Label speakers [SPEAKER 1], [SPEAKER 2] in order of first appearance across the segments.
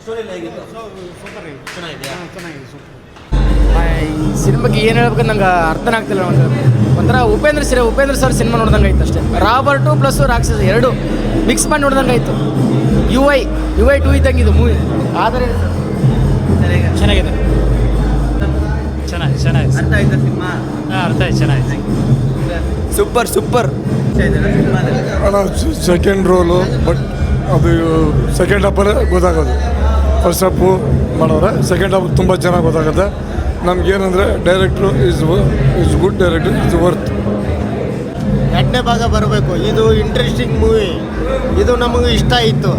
[SPEAKER 1] Story ಎಲ್ಲ ಹೇಗಿತ್ತು?
[SPEAKER 2] Super
[SPEAKER 1] ಚೆನ್ನಾಗಿದೆಯಾ?
[SPEAKER 2] ಚೆನ್ನಾಗಿದೆ ಸೂಪರ್.
[SPEAKER 3] ಈ ಸಿನಿಮಾಗೆ ಏನು ಹೇಳ್ಬೇಕಂತ ನಂಗೆ ಅರ್ಥನೇ ಆಗ್ತಿಲ್ಲ. ಒಂಥರ ಉಪೇಂದ್ರ ಸರ್ ಸಿನಿಮಾ ನೋಡ್ದಂಗೆ ಆಯ್ತು ಅಷ್ಟೇ. ರಾಬರ್ಟು ಪ್ಲಸ್ ರಾಕ್ಷಸ ಎರಡು ಮಿಕ್ಸ್ ಮಾಡಿ ನೋಡ್ದಂಗೆ ಆಯಿತು. ಯು ಐ 2 ಇದ್ದಂಗೆ ಇದು ಮೂವಿ. ಆದರೆ
[SPEAKER 2] ಚೆನ್ನಾಗಿದೆ ಚೆನ್ನಾಗಿದೆ
[SPEAKER 1] ಅರ್ಥ ಆಯ್ತಾ ಸಿನಿಮಾ?
[SPEAKER 2] ಅರ್ಥ ಆಯ್ತು ಚೆನ್ನಾಗಿದೆ.
[SPEAKER 3] ಸೂಪರ್
[SPEAKER 1] ಸಿನಿಮಾದಲ್ಲಿ
[SPEAKER 4] ಅಣ್ಣ ಸೆಕೆಂಡ್ ರೋಲು, ಬಟ್ ಅದು ಸೆಕೆಂಡ್ ಹಾಫಲ್ಲೇ ಗೊತ್ತಾಗೋದು. ಫಸ್ಟ್ ಹಾಫು ಮಾಡೋರೆ, ಸೆಕೆಂಡ್ ಹಾಫ್ ತುಂಬ ಚೆನ್ನಾಗಿ ಗೊತ್ತಾಗುತ್ತೆ. ನಮಗೇನಂದರೆ ಡೈರೆಕ್ಟ್ರು is good director, is worth.
[SPEAKER 5] ಎರಡನೇ ಭಾಗ ಬರಬೇಕು. ಇದು ಇಂಟ್ರೆಸ್ಟಿಂಗ್ ಮೂವಿ, ಇದು ನಮಗೆ ಇಷ್ಟ ಆಯಿತು.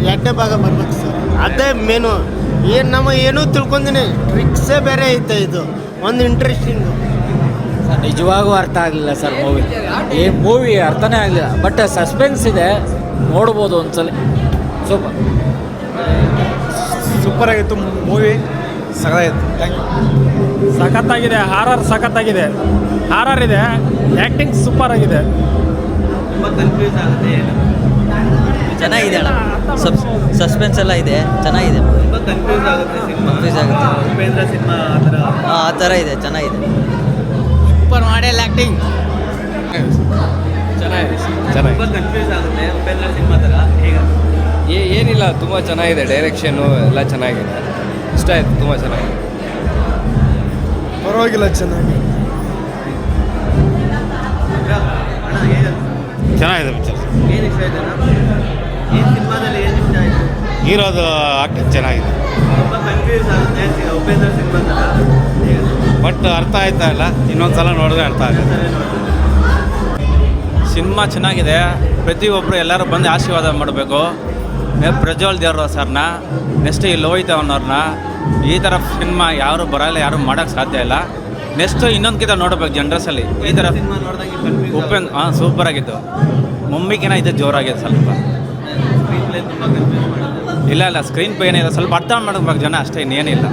[SPEAKER 5] ಎರಡನೇ ಭಾಗ ಬರ್ಬೇಕು ಸರ್, ಅದೇ ಮೇನು. ಏನೂ ತಿಳ್ಕೊಂಡಿನಿ, ಟ್ರಿಕ್ಸೇ ಬೇರೆ ಐತೆ. ಇದು ಒಂದು ಇಂಟ್ರೆಸ್ಟಿಂಗು.
[SPEAKER 3] ನಿಜವಾಗೂ ಅರ್ಥ ಆಗಲಿಲ್ಲ ಸರ್ ಮೂವಿ ಅರ್ಥನೇ ಆಗಲಿಲ್ಲ. ಬಟ್ ಸಸ್ಪೆನ್ಸ್ ಇದೆ, ನೋಡ್ಬೋದು ಒಂದ್ಸಲ.
[SPEAKER 2] ಸೂಪರ್ ಆಗಿತ್ತು ಮೂವಿ, ಸಗದಾಗಿತ್ತು. Thank you. ಸಖತ್ತಾಗಿದೆ, ಹಾರರ್ ಸಖತ್ತಾಗಿದೆ, ಹಾರರ್ ಇದೆ, ಆ್ಯಕ್ಟಿಂಗ್ ಸೂಪರ್ ಆಗಿದೆ.
[SPEAKER 1] ತುಂಬ ಕನ್ಫ್ಯೂಸ್ ಆಗುತ್ತೆ ಏನು?
[SPEAKER 6] ಚೆನ್ನಾಗಿದೆ ಅಣ್ಣ, ಸಸ್ಪೆನ್ಸ್ ಎಲ್ಲ ಇದೆ, ಚೆನ್ನಾಗಿದೆ.
[SPEAKER 1] ತುಂಬ ಕನ್ಫ್ಯೂಸ್ ಆಗುತ್ತೆ ಸಿನಿಮಾ.
[SPEAKER 6] ಕನ್ಫ್ಯೂಸ್ ಆಗುತ್ತೆ.
[SPEAKER 1] ಉಪೇಂದ್ರ ಸಿನಿಮಾ ಆ ಥರ
[SPEAKER 6] ಆ ಥರ ಇದೆ, ಚೆನ್ನಾಗಿದೆ.
[SPEAKER 3] ಸೂಪರ್ ಮಾಡೆಲ್ ಆ್ಯಕ್ಟಿಂಗ್
[SPEAKER 1] ತುಂಬ ಕನ್ಫ್ಯೂಸ್ ಆಗುತ್ತೆ ಉಪೇಂದ್ರ ಸಿನಿಮಾ ಥರ. ಹೇಗೆ?
[SPEAKER 7] ಏನಿಲ್ಲ, ತುಂಬ ಚೆನ್ನಾಗಿದೆ. ಡೈರೆಕ್ಷನ್ನು ಎಲ್ಲ ಚೆನ್ನಾಗಿದೆ, ಇಷ್ಟ ಆಯಿತು, ತುಂಬ ಚೆನ್ನಾಗಿದೆ.
[SPEAKER 4] ಪರವಾಗಿಲ್ಲ, ಚೆನ್ನಾಗಿ
[SPEAKER 1] ಅಣ್ಣ ಹೇಗೆ?
[SPEAKER 2] ಚೆನ್ನಾಗಿದೆ ಪಿಕ್ಚರ್.
[SPEAKER 1] ಏನು ಇಷ್ಟ ಆಯ್ತು ಅಣ್ಣ? ಏನು ಸಿನಿಮಾದಲ್ಲಿ ಏನು ಇಷ್ಟ ಆಯಿತು?
[SPEAKER 2] ಹೀರೋದು ಆ್ಯಕ್ಟಿಂಗ್ ಚೆನ್ನಾಗಿದೆ,
[SPEAKER 1] ತುಂಬ ಕನ್ಫ್ಯೂಸ್ ಆಗುತ್ತೆ ಉಪೇಂದ್ರ ಸಿನಿಮಾ ಥರ. ಹೇಗೆ?
[SPEAKER 2] ಬಟ್ ಅರ್ಥ ಆಯ್ತಾ ಇಲ್ಲ, ಇನ್ನೊಂದು ಸಲ ನೋಡಿದ್ರೆ ಅರ್ಥ ಆಗುತ್ತೆ. ಸಿನಿಮಾ ಚೆನ್ನಾಗಿದೆ. ಪ್ರತಿಯೊಬ್ಬರು ಎಲ್ಲರೂ ಬಂದು ಆಶೀರ್ವಾದ ಮಾಡಬೇಕು. ಪ್ರಜ್ವಲ್ ದೇವ್ರ ಸರ್ನ, ನೆಕ್ಸ್ಟ್ ಈ ಲೋಹಿತ್ ಅನ್ನೋರನ್ನ. ಈ ಥರ ಸಿನಿಮಾ ಯಾರು ಬರಲ್ಲ, ಯಾರು ಮಾಡೋಕ್ಕೆ ಸಾಧ್ಯ ಇಲ್ಲ. ನೆಕ್ಸ್ಟ್ ಇನ್ನೊಂದಕ್ಕಿಂತ ನೋಡಬೇಕು ಜನರಸಲ್ಲಿ ಈ ಥರ.
[SPEAKER 1] ಸಿನಿಮಾ ನೋಡಿದಂಗೆ ಕನ್ಫ್ಯೂಸ್
[SPEAKER 6] ಹಾಂ ಸೂಪರ್ ಆಗಿತ್ತು. ಮುಂಬಿಕಿನ ಇದು ಜೋರಾಗಿದೆ ಸ್ವಲ್ಪ.
[SPEAKER 1] ಸ್ಕ್ರೀನ್ ಪ್ಲೇ ತುಂಬ ಕನ್ಫ್ಯೂಸ್ ಮಾಡುತ್ತೆ.
[SPEAKER 6] ಇಲ್ಲ ಸ್ಕ್ರೀನ್ ಪೇ ಏನಿದೆ ಸ್ವಲ್ಪ ಅರ್ಥ ಮಾಡ್ಬೇಕು ಜನ, ಅಷ್ಟೇ ಇನ್ನೇನಿಲ್ಲ.